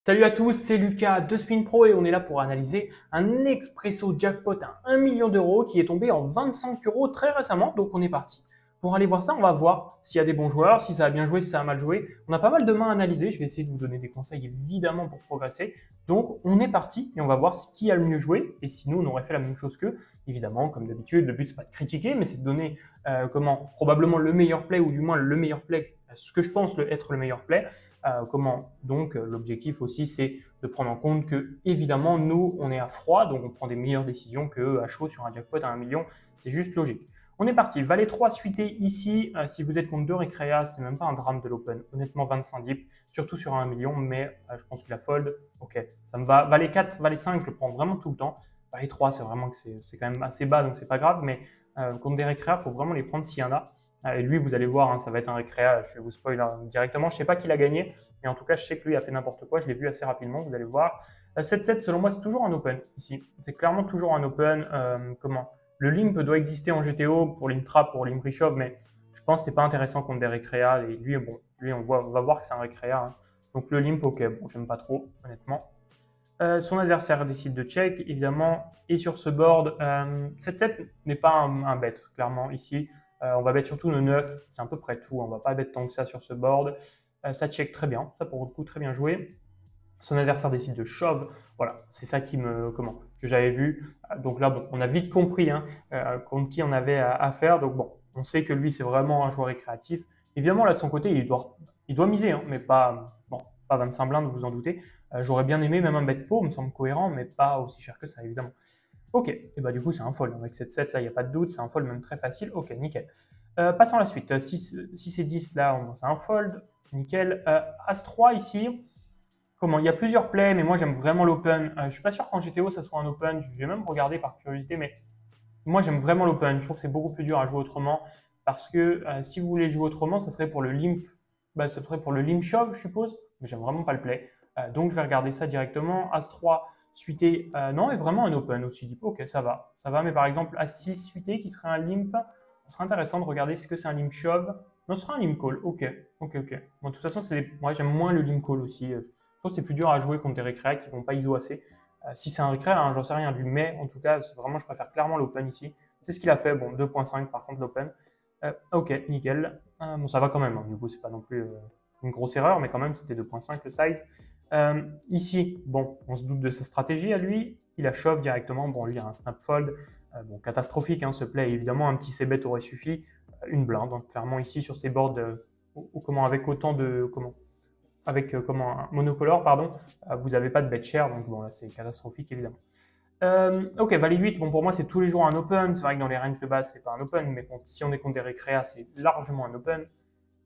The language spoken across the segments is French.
Salut à tous, c'est Lucas de Spin Pro et on est là pour analyser un expresso jackpot à 1 million d'euros qui est tombé en 25 euros très récemment. Donc on est parti. Pour aller voir ça, on va voir s'il y a des bons joueurs, si ça a bien joué, si ça a mal joué. On a pas mal de mains à analyser. Je vais essayer de vous donner des conseils évidemment pour progresser. Donc on est parti et on va voir qui a le mieux joué et si nous on aurait fait la même chose qu'eux. Évidemment, comme d'habitude, le but c'est pas de critiquer, mais c'est de donner probablement le meilleur play ou du moins le meilleur play, ce que je pense être le meilleur play. Donc l'objectif aussi c'est de prendre en compte que évidemment nous on est à froid donc on prend des meilleures décisions que à chaud sur un jackpot à 1 million, c'est juste logique. On est parti, Valet 3 suité ici, si vous êtes contre 2 récréas, c'est même pas un drame de l'open, honnêtement 25 dips, surtout sur un 1 million, mais je pense qu'il a fold, ok, ça me va. Valet 4, Valet 5, je le prends vraiment tout le temps. Valet 3, c'est vraiment que c'est quand même assez bas donc c'est pas grave, mais contre des récréas, il faut vraiment les prendre s'il y en a. Et lui, vous allez voir, hein, ça va être un récréa, je vais vous spoiler directement. Je ne sais pas qui l'a gagné, mais en tout cas, je sais que lui a fait n'importe quoi. Je l'ai vu assez rapidement, vous allez voir. 7-7, selon moi, c'est toujours un open ici. C'est clairement toujours un open. Le limp doit exister en GTO pour l'imtrap, pour l'impreshove, mais je pense que c'est pas intéressant contre des récréas. Et lui, bon, lui, on va voir que c'est un récréa. Hein. Donc le limp, ok, bon, j'aime pas trop, honnêtement. Son adversaire décide de check, évidemment. Et sur ce board, 7-7 n'est pas un bet, clairement, ici. On va bet surtout le 9, c'est à peu près tout. On va pas bet tant que ça sur ce board. Ça check très bien, ça pour le coup, très bien joué. Son adversaire décide de shove. Voilà, c'est ça que j'avais vu. Donc là, bon, on a vite compris hein, contre qui on avait à faire. Donc bon, on sait que lui, c'est vraiment un joueur récréatif. Évidemment, là, de son côté, il doit miser, hein, mais pas 25 blindes, vous en doutez. J'aurais bien aimé même un bet pot, me semble cohérent, mais pas aussi cher que ça, évidemment. Ok, et bah du coup, c'est un fold. Avec cette 7 là, il n'y a pas de doute, c'est un fold même très facile. Ok, nickel. Passons à la suite. 6 et 10 là, c'est un fold. Nickel. As-3 ici. Comment? Il y a plusieurs plays, mais moi j'aime vraiment l'open. Je suis pas sûr qu'en GTO ça soit un open. Je vais même regarder par curiosité, mais moi j'aime vraiment l'open. Je trouve que c'est beaucoup plus dur à jouer autrement parce que si vous voulez jouer autrement, ça serait pour le limp, ça serait pour le limp shove, je suppose. Mais j'aime vraiment pas le play. Donc je vais regarder ça directement. As-3 suité, non, est vraiment un open aussi. Dit, ok, ça va. Mais par exemple As-6 suité qui serait un limp, ça serait intéressant de regarder ce que c'est un limp shove. Non, ce sera un limp call. Ok. Bon, de toute façon, moi j'aime moins le limp call aussi. Je trouve que c'est plus dur à jouer contre des récréas qui vont pas ISO assez. Si c'est un récréa, hein, j'en sais rien lui, mais en tout cas, vraiment, je préfère clairement l'open ici. C'est ce qu'il a fait. Bon, 2.5 par contre l'open. Ok, nickel. Bon, ça va quand même. Hein, du coup, c'est pas non plus une grosse erreur, mais quand même, c'était 2.5 le size. Ici, bon, on se doute de sa stratégie à lui. Il a shove directement. Bon, lui, il a un snap fold. Bon, catastrophique, hein, ce play. Évidemment, un petit c-bet aurait suffi. Une blinde, donc clairement ici sur ces boards, avec autant de avec un monocolore, pardon, vous n'avez pas de bet share, donc bon là c'est catastrophique évidemment. Ok, Valet 8, bon pour moi c'est tous les jours un open, c'est vrai que dans les ranges de base c'est pas un open, mais si on est contre des récréas c'est largement un open.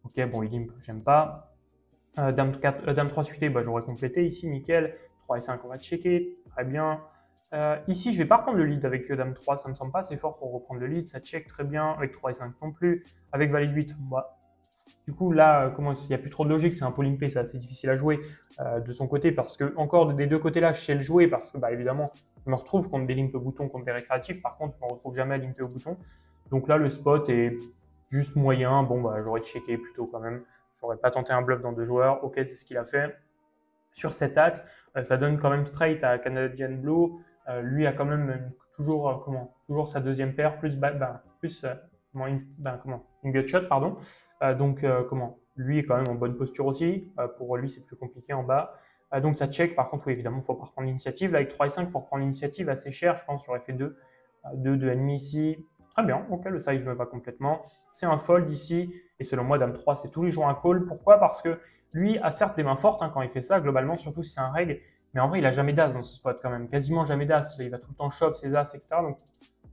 Ok, bon il limp, j'aime pas. Dame 3 suité, bah, j'aurais complété ici, nickel. 3 et 5 on va checker, très bien. Ici je vais pas reprendre le lead avec Dame 3, ça me semble pas assez fort pour reprendre le lead, ça check très bien, avec 3 et 5 non plus. Avec Valet 8, bah, du coup, là, il n'y a plus trop de logique, c'est un peu limpé, c'est assez difficile à jouer de son côté parce que, encore des deux côtés-là, je sais le jouer parce que, bah, évidemment, je me retrouve contre des limps au bouton, contre des récréatifs. Par contre, je me retrouve jamais à limper au bouton. Donc là, le spot est juste moyen. Bon, bah, j'aurais checké plutôt quand même. J'aurais pas tenté un bluff dans deux joueurs. Ok, c'est ce qu'il a fait. Sur cet as, ça donne quand même straight à Canadian Blue. Lui a quand même toujours, toujours sa deuxième paire, plus une gut shot, pardon. Lui est quand même en bonne posture aussi. Pour lui, c'est plus compliqué en bas. Donc ça check. Par contre, oui, évidemment, il faut pas reprendre l'initiative. Là, avec 3 et 5, il faut reprendre l'initiative assez cher, je pense. J'aurais fait 2. 2 de ennemi ici. Très bien, ok, le size me va complètement. C'est un fold ici. Et selon moi, Dame 3, c'est tous les jours un call. Pourquoi? Parce que lui a certes des mains fortes hein, quand il fait ça, globalement, surtout si c'est un reg. Mais en vrai, il a jamais d'as dans ce spot quand même. Quasiment jamais d'as. Il va tout le temps shove ses as, etc. Donc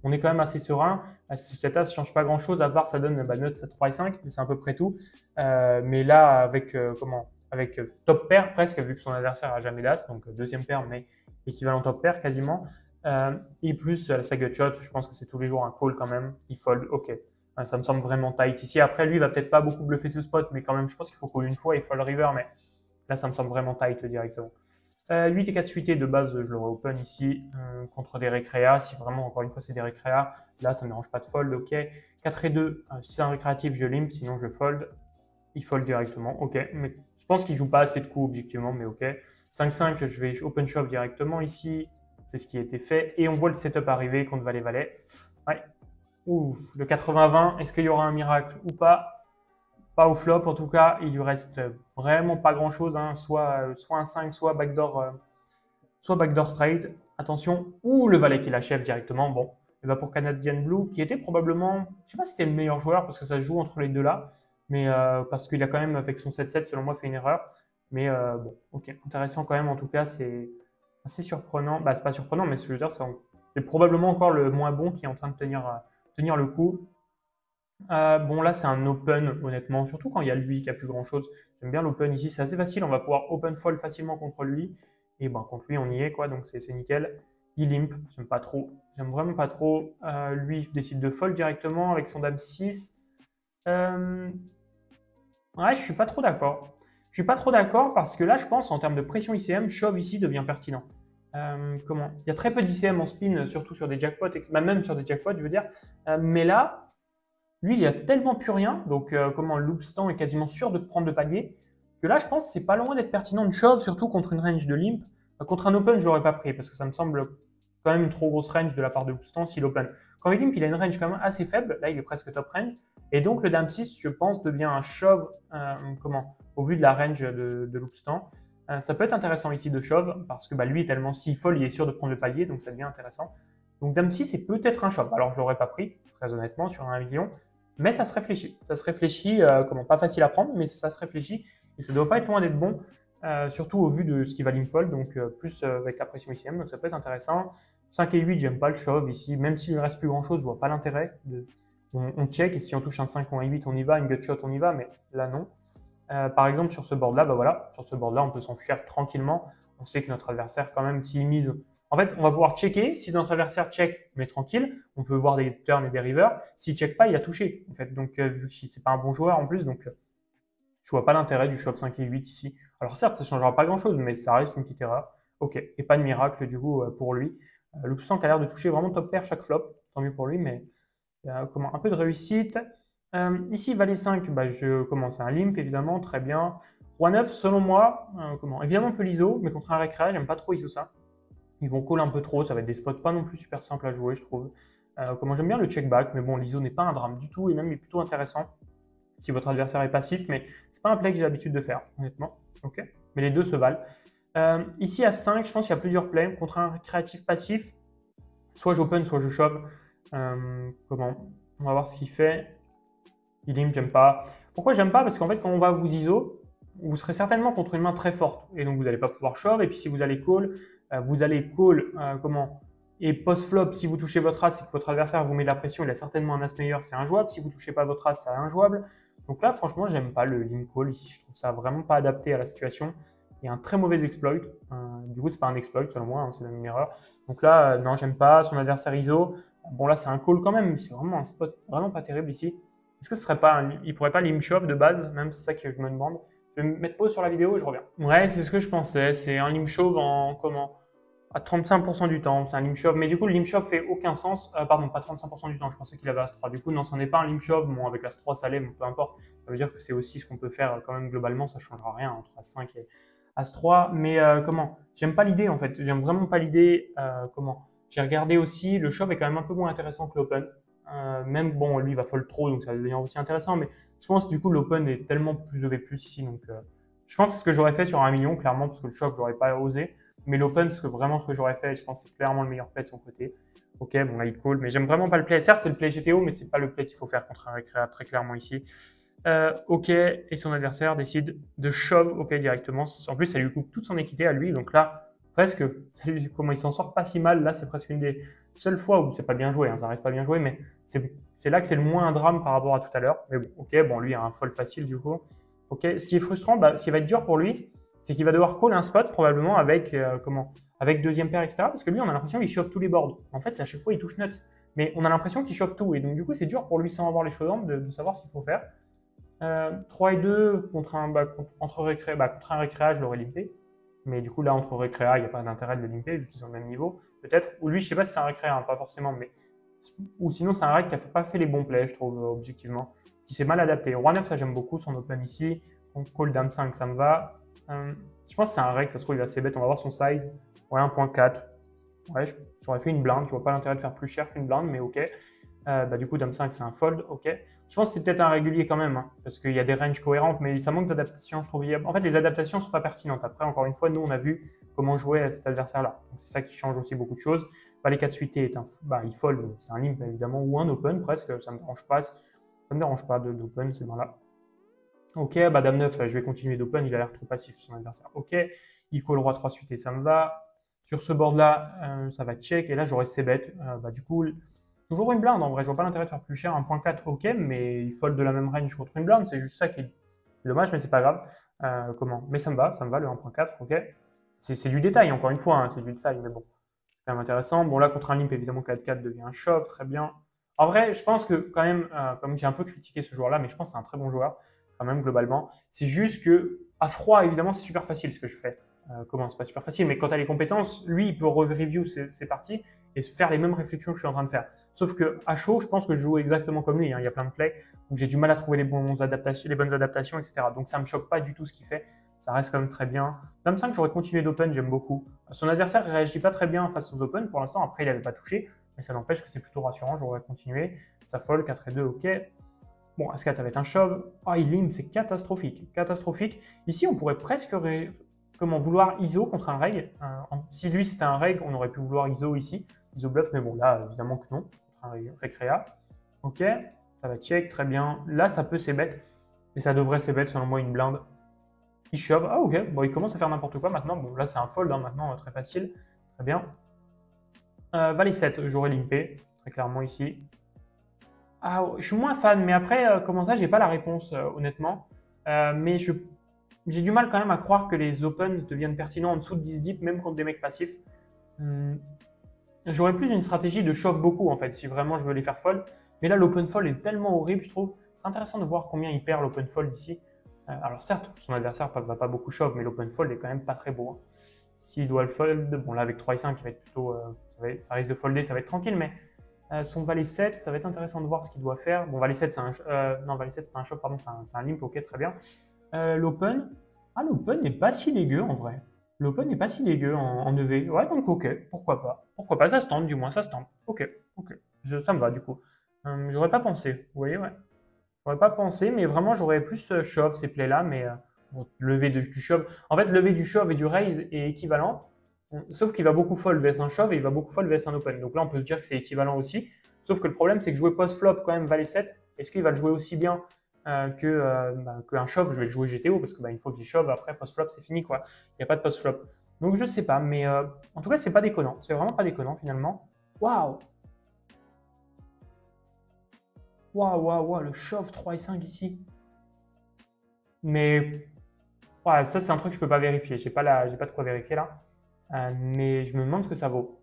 on est quand même assez serein. Cet as ne change pas grand chose, à part ça donne notes 7, 3 et 5, mais c'est à peu près tout. Mais là, avec top pair presque, vu que son adversaire a jamais d'as, donc deuxième paire, mais équivalent top pair quasiment. Et plus sa gut shot, je pense que c'est tous les jours un call quand même. Il fold, ok. Ça me semble vraiment tight ici. Après, lui, il va peut-être pas beaucoup bluffer ce spot, mais quand même, je pense qu'il faut call une fois et fold river, mais là, ça me semble vraiment tight directement. 8 et 4 suités de base, je l'aurais open ici contre des récréas. Si vraiment, encore une fois, c'est des récréas, là, ça ne me dérange pas de fold, ok. 4 et 2, si c'est un récréatif, je limp, sinon je fold. Il fold directement, ok. Mais je pense qu'il joue pas assez de coups objectivement, mais ok. 5-5, je vais open shove directement ici. C'est ce qui a été fait. Et on voit le setup arriver contre valet-valet. Ouais. Ouh, le 80-20, est-ce qu'il y aura un miracle ou pas? Pas au flop, en tout cas. Il lui reste vraiment pas grand-chose. Hein. Soit un 5, soit backdoor straight. Attention. Ou le valet qui l'achève directement. Bon. Et ben pour Canadian Blue, qui était probablement, je sais pas si c'était le meilleur joueur parce que ça se joue entre les deux là, mais parce qu'il a quand même, avec son 7-7, selon moi, fait une erreur. Mais bon, ok, intéressant quand même. En tout cas, c'est assez surprenant. Bah, c'est pas surprenant, mais ce que je veux dire, c'est probablement encore le moins bon qui est en train de tenir le coup. Bon, là, c'est un open, honnêtement, surtout quand il y a lui qui a plus grand chose. J'aime bien l'open ici, c'est assez facile. On va pouvoir open fold facilement contre lui. Et ben, contre lui, on y est, quoi. Donc, c'est nickel. Il limp, j'aime pas trop. J'aime vraiment pas trop. Lui, il décide de fold directement avec son dame 6. Ouais, je suis pas trop d'accord. Je suis pas trop d'accord parce que là, je pense, en termes de pression ICM, shove ici devient pertinent. Comment? Il y a très peu d'ICM en spin, surtout sur des jackpots, bah, même sur des jackpots, je veux dire. Mais là, lui, il n'y a tellement plus rien. Donc, comment Loopstan est quasiment sûr de prendre le palier. Que là, je pense que c'est pas loin d'être pertinent de shove, surtout contre une range de limp. Contre un open, je l'aurais pas pris parce que ça me semble quand même une trop grosse range de la part de Loopstan s'il open. Quand il limp, il a une range quand même assez faible. Là, il est presque top range. Et donc, le dame 6, je pense, devient un shove, au vu de la range de Loopstan. Ça peut être intéressant ici de shove parce que bah, lui, tellement s'il fold, il est sûr de prendre le palier, donc ça devient intéressant. Donc, dame 6, c'est peut-être un shove. Alors, je l'aurais pas pris, très honnêtement, sur un 1 million. Mais ça se réfléchit. Ça se réfléchit, pas facile à prendre, mais ça se réfléchit. Et ça ne doit pas être loin d'être bon, surtout au vu de ce qui va limfold, donc plus avec la pression ICM, donc ça peut être intéressant. 5 et 8, j'aime pas le shove ici, même s'il ne reste plus grand chose, je vois pas l'intérêt. On check, et si on touche un 5 ou un 8, on y va, une gut shot, on y va, mais là non. Par exemple, sur ce board-là, bah voilà, sur ce board-là, on peut s'enfuir tranquillement. On sait que notre adversaire, quand même, s'il mise. En fait, on va pouvoir checker. Si notre adversaire check, on est tranquille. On peut voir des turns et des rivers. S'il check pas, il a touché. En fait, donc, vu que c'est pas un bon joueur en plus, donc je vois pas l'intérêt du shove 5 et 8 ici. Alors certes, ça changera pas grand-chose, mais ça reste une petite erreur. Ok, et pas de miracle du coup pour lui. Le puissant qui a l'air de toucher vraiment top pair chaque flop. Tant mieux pour lui, mais un peu de réussite. Ici, valet 5, bah, je commence à un limp, évidemment, très bien. Roi 9, selon moi, évidemment, un peu l'ISO, mais contre un récré, j'aime pas trop ISO ça. Ils vont call un peu trop, ça va être des spots pas non plus super simples à jouer, je trouve. J'aime bien le check back, mais bon, l'ISO n'est pas un drame du tout, et même il est plutôt intéressant si votre adversaire est passif, mais c'est pas un play que j'ai l'habitude de faire, honnêtement. Ok, mais les deux se valent. Ici, à 5, je pense qu'il y a plusieurs plays. Contre un créatif passif, soit j'open, soit je shove. On va voir ce qu'il fait. Il limp, j'aime pas. Pourquoi j'aime pas? Parce qu'en fait, quand on va vous ISO, vous serez certainement contre une main très forte. Et donc, vous n'allez pas pouvoir shove. Et puis, si vous allez call, et post-flop, si vous touchez votre as et que votre adversaire vous met de la pression, il a certainement un as meilleur, c'est injouable. Si vous touchez pas votre as, c'est injouable. Donc là, franchement, j'aime pas le limp call ici. Je trouve ça vraiment pas adapté à la situation. Il y a un très mauvais exploit. Du coup, c'est pas un exploit selon moi, hein, c'est même une erreur. Donc là, non, j'aime pas. Son adversaire ISO. Bon, là, c'est un call quand même. C'est vraiment un spot vraiment pas terrible ici. Est-ce que ce serait pas il pourrait pas limp shove de base, même c'est ça que je me demande. Je vais mettre pause sur la vidéo et je reviens. Ouais, c'est ce que je pensais. C'est un limp shove à 35% du temps. C'est un limp shove, mais du coup le limp shove fait aucun sens. Pardon, pas 35% du temps. Je pensais qu'il avait As-3. Du coup, non, ce n'est pas un limp shove. Bon, avec As-3, ça l'est, mais peu importe. Ça veut dire que c'est aussi ce qu'on peut faire quand même globalement. Ça changera rien entre As-5 et As-3. Mais j'aime pas l'idée en fait. J'aime vraiment pas l'idée. J'ai regardé aussi. Le shove est quand même un peu moins intéressant que l'open. Même bon, lui il va fold trop, donc ça va devenir aussi intéressant. Mais je pense du coup l'open est tellement plus EV+ ici, donc je pense que ce que j'aurais fait sur un million, clairement, parce que le shove j'aurais pas osé. Mais l'open, ce que j'aurais fait, je pense que c'est clairement le meilleur play de son côté. Ok, bon là il call, mais j'aime vraiment pas le play. Certes, c'est le play GTO, mais c'est pas le play qu'il faut faire contre un récréa, très clairement ici. Ok, et son adversaire décide de shove, ok, directement. En plus, ça lui coupe toute son équité à lui, donc là, presque, comment il s'en sort pas si mal. Là, c'est presque une des seules fois où c'est pas bien joué, hein, ça reste pas bien joué, mais c'est là que c'est le moins un drame par rapport à tout à l'heure. Mais bon, ok, bon, lui il a un fold facile du coup. Ok, ce qui est frustrant, ce qui va être dur pour lui, c'est qu'il va devoir call un spot probablement avec deuxième paire, etc. Parce que lui, on a l'impression qu'il chauffe tous les boards. En fait, à chaque fois, il touche nuts. Mais on a l'impression qu'il chauffe tout. Et donc, du coup, c'est dur pour lui, sans avoir les choses en de savoir ce qu'il faut faire. 3 et 2 contre un récréa, je l'aurais limpé. Mais du coup, là, entre récréa, il n'y a pas d'intérêt de le limper, vu qu'ils sont au même niveau. Peut-être. Ou lui, je sais pas si c'est un récréa, hein, pas forcément. Ou sinon, c'est un rec qui n'a pas fait les bons plays, je trouve, objectivement. Qui s'est mal adapté. Roi 9, ça j'aime beaucoup, son open ici. On call dame 5, ça me va. Je pense que c'est un reg, ça se trouve, il est assez bête. On va voir son size. Ouais, 1.4. Ouais, j'aurais fait une blinde. Je vois pas l'intérêt de faire plus cher qu'une blinde, mais ok. Du coup, Dame 5, c'est un fold, ok. Je pense que c'est peut-être un régulier quand même, hein, parce qu'il y a des ranges cohérentes, mais ça manque d'adaptation, je trouve. En fait, les adaptations sont pas pertinentes. Après, encore une fois, nous, on a vu comment jouer à cet adversaire-là. Donc, c'est ça qui change aussi beaucoup de choses. Valet 4 suité est il fold, c'est un limp évidemment, ou un open presque, ça me dérange pas. Ça me dérange pas d'open, c'est dans là. Ok, Dame 9, je vais continuer d'open, il a l'air trop passif son adversaire. Ok, il call roi 3 suité, ça me va. Sur ce board-là, ça va check, et là, j'aurai C-bet. Du coup, toujours une blinde, en vrai, je vois pas l'intérêt de faire plus cher. 1.4, ok, mais il fold de la même range contre une blinde, c'est juste ça qui est dommage, mais c'est pas grave. Mais ça me va le 1.4, ok. C'est du détail, encore une fois, hein, c'est du détail, mais bon, c'est quand même intéressant. Bon, là, contre un limp, évidemment, 4-4 devient un shove, très bien. En vrai, je pense que quand même, comme j'ai un peu critiqué ce joueur-là, mais je pense que c'est un très bon joueur, quand même, globalement. C'est juste que, à froid, évidemment, c'est super facile ce que je fais. C'est pas super facile, mais quand tu as les compétences, lui, il peut review ses parties et faire les mêmes réflexions que je suis en train de faire. Sauf que à chaud, je pense que je joue exactement comme lui, hein. Il y a plein de plays où j'ai du mal à trouver les bonnes adaptations, etc. Donc ça me choque pas du tout ce qu'il fait. Ça reste quand même très bien. Dame 5, j'aurais continué d'open, j'aime beaucoup. Son adversaire ne réagit pas très bien face aux open pour l'instant. Après, il n'avait pas touché, mais ça n'empêche que c'est plutôt rassurant. J'aurais continué. Ça fold, 4 et 2, ok. Bon, As-4, ça va être un shove. Il limp, c'est catastrophique. Catastrophique. Ici, on pourrait presque vouloir ISO contre un reg. Si lui, c'était un reg, on aurait pu vouloir ISO ici. ISO bluff, mais bon, là, évidemment que non. Contre un récréa. Ok, ça va check, très bien. Là, ça peut c-bet. Et ça devrait c-bet, selon moi, une blinde. Il shove. Ah, ok. Bon, il commence à faire n'importe quoi maintenant. Bon, là, c'est un fold, hein, maintenant, très facile. Très bien. Valet 7, j'aurais limpé, très clairement ici. Je suis moins fan, mais après, comment ça, j'ai pas la réponse, honnêtement. Mais j'ai du mal quand même à croire que les Open deviennent pertinents en dessous de 10 deep, même contre des mecs passifs. J'aurais plus une stratégie de shove beaucoup, en fait, si vraiment je veux les faire fold. Mais là, l'open fold est tellement horrible, je trouve. C'est intéressant de voir combien il perd l'open fold ici. Alors certes, son adversaire ne va pas beaucoup shove, mais l'open fold est quand même pas très beau, hein. S'il doit le fold, bon là avec 3 et 5, il va être plutôt, ça risque de folder, ça va être tranquille, mais son valet 7, ça va être intéressant de voir ce qu'il doit faire. Bon, valet 7, c'est valet 7, c'est pas un shove, pardon, c'est un limp, ok, très bien. L'open, l'open n'est pas si dégueu en vrai. L'open n'est pas si dégueu en EV. Ouais, donc ok, pourquoi pas. Pourquoi pas, ça se tente du moins, ça se tente. Ok, ça me va du coup. J'aurais pas pensé, vous voyez, ouais. J'aurais pas pensé, mais vraiment, j'aurais plus shove ces plays-là, mais lever du shove. En fait, lever du shove et du raise est équivalent, sauf qu'il va beaucoup fold vs un shove et il va beaucoup fold vs un open. Donc là, on peut se dire que c'est équivalent aussi. Sauf que le problème, c'est que jouer post-flop, quand même, valet 7, est-ce qu'il va le jouer aussi bien qu'un shove? Je vais le jouer GTO parce que une fois que j'ai shove, après post-flop, c'est fini, quoi. Il n'y a pas de post-flop. Donc je sais pas, mais en tout cas, c'est pas déconnant. C'est vraiment pas déconnant finalement. Waouh! Waouh, le shove 3 et 5 ici. Mais ouais, ça, c'est un truc que je peux pas vérifier. J'ai pas de quoi vérifier là. Mais je me demande ce que ça vaut.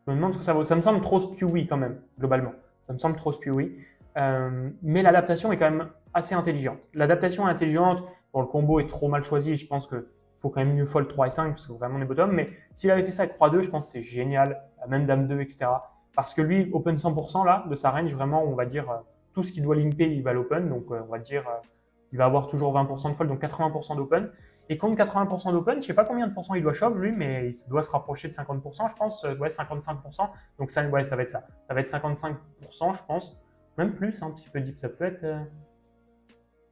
Ça me semble trop spewy quand même, globalement. Ça me semble trop spewy. Mais l'adaptation est quand même assez intelligente. L'adaptation est intelligente. Bon, le combo est trop mal choisi. Je pense qu'il faut quand même mieux fold 3 et 5 parce que vraiment on est bottom. Mais s'il avait fait ça avec Roi 2, je pense que c'est génial. Même Dame 2, etc. Parce que lui, open 100% là, de sa range, vraiment, on va dire tout ce qu'il doit limper, il va l'open. Donc on va dire, il va avoir toujours 20% de fold, donc 80% d'open. Et contre 80% d'open, je ne sais pas combien de pourcents il doit shove lui, mais il doit se rapprocher de 50%, je pense. Ouais, 55%. Donc ça, ouais, ça va être ça. Ça va être 55%, je pense. Même plus, un petit peu deep. Ça peut être.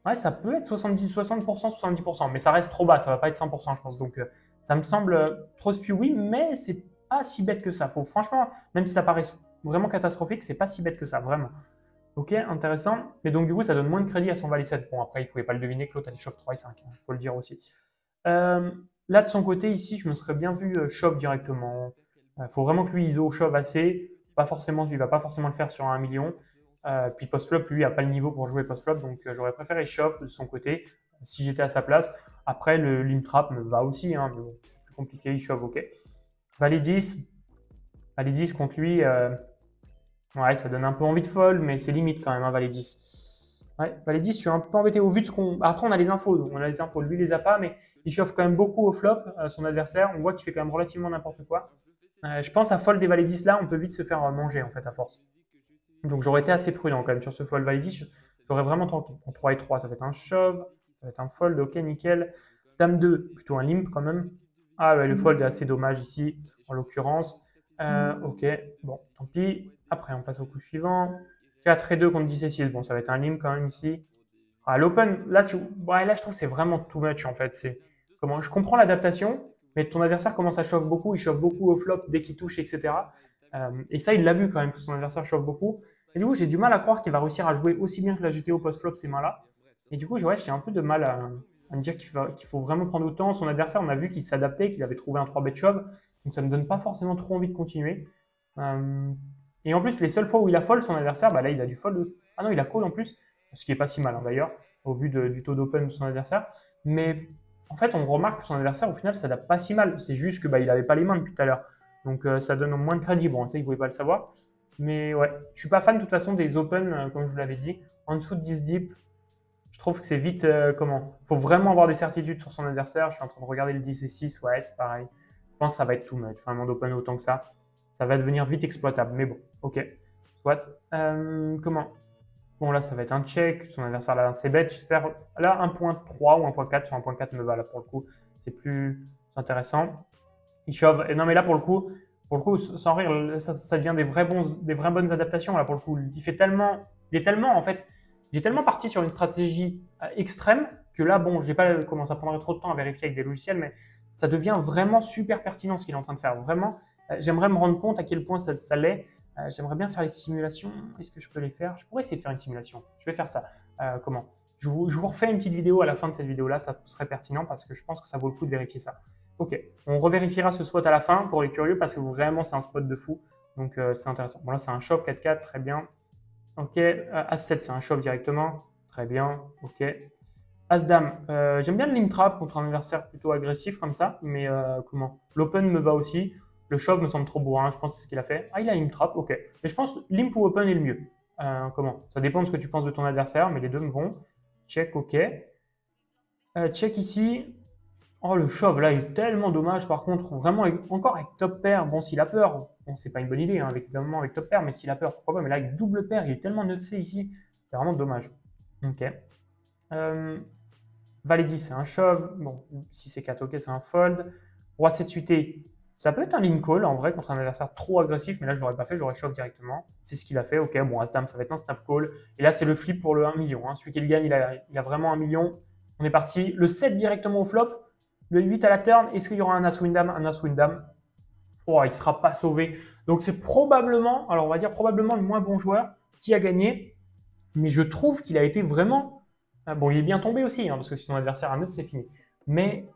Ouais, ça peut être 60%, 70%, mais ça reste trop bas. Ça va pas être 100%, je pense. Donc ça me semble trop spewy, mais c'est pas si bête que ça. Franchement, même si ça paraît vraiment catastrophique, c'est pas si bête que ça, vraiment. Ok, intéressant. Mais donc, du coup, ça donne moins de crédit à son valet 7. Bon, après, il ne pouvait pas le deviner que l'autre allait shove 3 et 5. Il faut le dire aussi. Là, de son côté, ici, je me serais bien vu shove directement. Il faut vraiment que lui ISO shove assez. Pas forcément, il va pas forcément le faire sur 1 million. Puis post-flop, lui, n'a pas le niveau pour jouer post-flop. Donc, j'aurais préféré shove de son côté si j'étais à sa place. Après, le limp trap me va aussi. Hein, mais bon, c'est plus compliqué. Il shove, ok. Valet 10. Valet 10 contre lui. Ouais, ça donne un peu envie de fold, mais c'est limite quand même, hein, valet 10. Ouais, valet 10, je suis un peu embêté au vu de ce qu'on. Après, on a les infos. Donc on a les infos. Lui, il les a pas, mais il chauffe quand même beaucoup au flop, son adversaire. On voit qu'il fait quand même relativement n'importe quoi. Je pense à fold des valets 10 là, on peut vite se faire manger en fait à force. Donc j'aurais été assez prudent quand même sur ce fold valet 10. J'aurais vraiment tenté. En 3 et 3, ça va être un shove, ça va être un fold, ok, nickel. Dame 2, plutôt un limp quand même. Ah ouais, le fold est assez dommage ici, en l'occurrence. Ok, bon, tant pis. Après, on passe au coup suivant. 4 et 2 contre 10 et 6. Bon, ça va être un limp quand même ici. Ah, l'open, là, je trouve que c'est vraiment too much en fait. Je comprends l'adaptation, mais ton adversaire commence à chauffe beaucoup. Il chauffe beaucoup au flop dès qu'il touche, etc. Et ça, il l'a vu quand même que son adversaire chauffe beaucoup. Et du coup, j'ai du mal à croire qu'il va réussir à jouer aussi bien que la GTO post-flop ces mains-là. Et du coup, ouais, j'ai un peu de mal à me dire qu'il faut vraiment prendre autant. Son adversaire, on a vu qu'il s'adaptait, qu'il avait trouvé un 3-bet shove. Donc ça ne me donne pas forcément trop envie de continuer. Euh, et en plus, les seules fois où il a fold, son adversaire, bah là, il a du fold. Ah non, il a call en plus, ce qui est pas si mal hein, d'ailleurs, au vu du taux d'open de son adversaire. Mais en fait, on remarque que son adversaire, au final, ça s'adapte pas si mal. C'est juste que bah, il n'avait pas les mains depuis tout à l'heure. Donc ça donne moins de crédit. Bon, ça, il ne pouvait pas le savoir. Mais ouais, je suis pas fan de toute façon des open, comme je vous l'avais dit. En dessous de 10 deep, je trouve que c'est vite comment. Il faut vraiment avoir des certitudes sur son adversaire. Je suis en train de regarder le 10 et 6, ouais, c'est pareil. Je pense que ça va être too much, vraiment d'open autant que ça. Ça va devenir vite exploitable. Mais bon, ok. Soit. Comment. Bon, là, ça va être un check. Son adversaire, là, c'est bête. J'espère. Là, 1.3 ou 1.4 sur 1.4 me va, là, pour le coup. C'est plus intéressant. Il chauffe. Et non, mais là, pour le coup sans rire, ça devient des vraies bonnes adaptations, là, pour le coup. Il est tellement parti sur une stratégie extrême que là, bon, j'ai pas commencé à prendre trop de temps à vérifier avec des logiciels, mais ça devient vraiment super pertinent ce qu'il est en train de faire. Vraiment, j'aimerais me rendre compte à quel point ça l'est. J'aimerais bien faire les simulations. Est-ce que je peux les faire? Je pourrais essayer de faire une simulation. Je vais faire ça. Comment? Je vous refais une petite vidéo à la fin de cette vidéo-là. Ça serait pertinent parce que je pense que ça vaut le coup de vérifier ça. Ok, on revérifiera ce spot à la fin pour les curieux parce que vraiment, c'est un spot de fou. Donc, c'est intéressant. Bon, là, c'est un shove 4-4. Très bien. Ok, As-7, c'est un shove directement. Très bien. Ok. As-Dame, j'aime bien le limp trap contre un adversaire plutôt agressif comme ça, mais comment? L'open me va aussi. Le shove me semble trop bourrin, je pense que c'est ce qu'il a fait. Ah, il a limp trap, ok. Mais je pense limp ou open est le mieux. Comment? Ça dépend de ce que tu penses de ton adversaire, mais les deux me vont. Check, ok. Check ici. Oh, le shove là, il est tellement dommage par contre. Vraiment, encore avec top pair, bon, s'il a peur, bon, c'est pas une bonne idée, hein, évidemment, avec top pair, mais s'il a peur, pourquoi pas. Mais là, avec double pair, il est tellement nutsé ici. C'est vraiment dommage. Ok. Valet 10, c'est un shove. Bon, si c'est 4, ok, c'est un fold. Roi 7 suité, ça peut être un lean call en vrai contre un adversaire trop agressif, mais là je l'aurais pas fait, j'aurais shove directement. C'est ce qu'il a fait, ok, bon, As-Dame, ça va être un snap call. Et là, c'est le flip pour le 1 million. Hein. Celui qui le gagne, il a vraiment 1 million. On est parti. Le 7 directement au flop. Le 8 à la turn. Est-ce qu'il y aura un As-Windam? Un As-Windam. Oh, il ne sera pas sauvé. Donc c'est probablement, alors on va dire probablement le moins bon joueur qui a gagné. Mais je trouve qu'il a été vraiment. Bon, il est bien tombé aussi, hein, parce que si son adversaire a neutre, c'est fini. Mais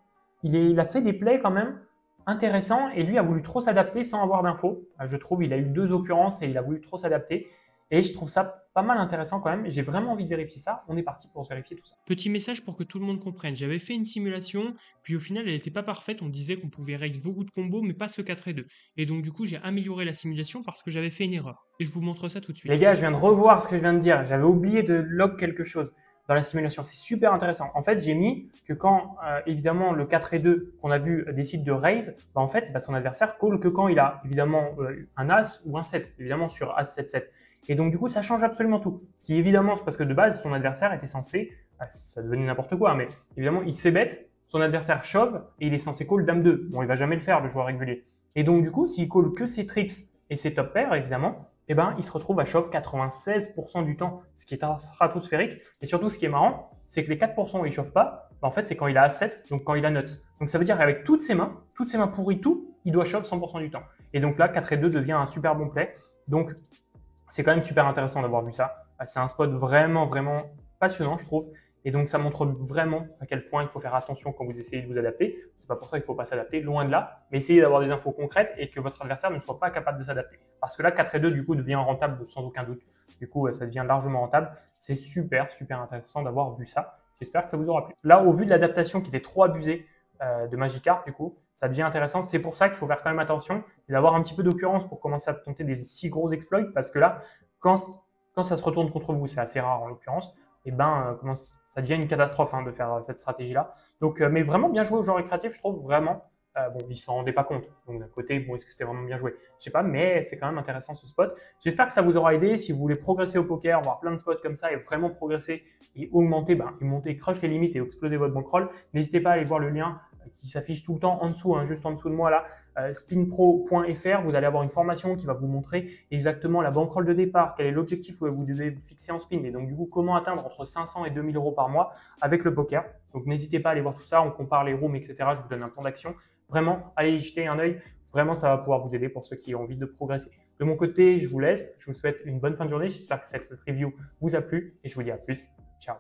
il a fait des plays quand même intéressants et lui a voulu trop s'adapter sans avoir d'infos. Je trouve il a eu 2 occurrences et il a voulu trop s'adapter. Et je trouve ça pas mal intéressant quand même. J'ai vraiment envie de vérifier ça. On est parti pour vérifier tout ça. Petit message pour que tout le monde comprenne. J'avais fait une simulation, puis au final, elle n'était pas parfaite. On disait qu'on pouvait raise beaucoup de combos, mais pas ce 4 et 2. Et donc, du coup, j'ai amélioré la simulation parce que j'avais fait une erreur. Et je vous montre ça tout de suite. Les gars, je viens de revoir ce que je viens de dire. J'avais oublié de log quelque chose dans la simulation. C'est super intéressant. En fait, j'ai mis que quand, évidemment, le 4 et 2 qu'on a vu décide de raise, bah, en fait, bah, son adversaire call que quand il a, évidemment, un As ou un 7, évidemment, sur As 7-7. Et donc, du coup, ça change absolument tout. Si, évidemment, c'est parce que de base, son adversaire était censé, ça devenait n'importe quoi, mais évidemment, il s'ébête, son adversaire shove et il est censé call Dame 2. Bon, il va jamais le faire, le joueur régulier. Et donc, du coup, s'il call que ses trips et ses top pairs, évidemment, eh ben, il se retrouve à shove 96% du temps, ce qui est un stratosphérique. Et surtout, ce qui est marrant, c'est que les 4% où il ne chauffe pas, ben, en fait, c'est quand il a As-7, donc quand il a nuts. Donc ça veut dire qu'avec toutes ses mains pourries, tout, il doit shove 100% du temps. Et donc là, 4 et 2 devient un super bon play. Donc, c'est quand même super intéressant d'avoir vu ça. C'est un spot vraiment, vraiment passionnant, je trouve. Et donc, ça montre vraiment à quel point il faut faire attention quand vous essayez de vous adapter. C'est pas pour ça qu'il ne faut pas s'adapter, loin de là, mais essayez d'avoir des infos concrètes et que votre adversaire ne soit pas capable de s'adapter. Parce que là, 4 et 2, du coup, devient rentable sans aucun doute. Du coup, ça devient largement rentable. C'est super, super intéressant d'avoir vu ça. J'espère que ça vous aura plu. Là, au vu de l'adaptation qui était trop abusée de Magikarp, du coup, ça devient intéressant. C'est pour ça qu'il faut faire quand même attention et d'avoir un petit peu d'occurrence pour commencer à tenter des si gros exploits. Parce que là, quand ça se retourne contre vous, c'est assez rare en l'occurrence, et ben, ça devient une catastrophe hein, de faire cette stratégie-là. Donc, mais vraiment bien joué aux joueurs récréatifs, je trouve vraiment. Bon, ils s'en rendaient pas compte. Donc d'un côté, bon, est-ce que c'est vraiment bien joué? Je sais pas, mais c'est quand même intéressant ce spot. J'espère que ça vous aura aidé. Si vous voulez progresser au poker, voir plein de spots comme ça et vraiment progresser et augmenter, et monter, crush les limites et exploser votre bankroll, n'hésitez pas à aller voir le lien qui s'affiche tout le temps en dessous, hein, juste en dessous de moi là, spinpro.fr. Vous allez avoir une formation qui va vous montrer exactement la bankroll de départ, quel est l'objectif que vous devez vous fixer en spin et donc du coup comment atteindre entre 500 et 2000 euros par mois avec le poker. Donc n'hésitez pas à aller voir tout ça, on compare les rooms, etc. Je vous donne un plan d'action. Vraiment, allez y jeter un œil. Vraiment, ça va pouvoir vous aider pour ceux qui ont envie de progresser. De mon côté, je vous laisse. Je vous souhaite une bonne fin de journée. J'espère que cette review vous a plu et je vous dis à plus. Ciao.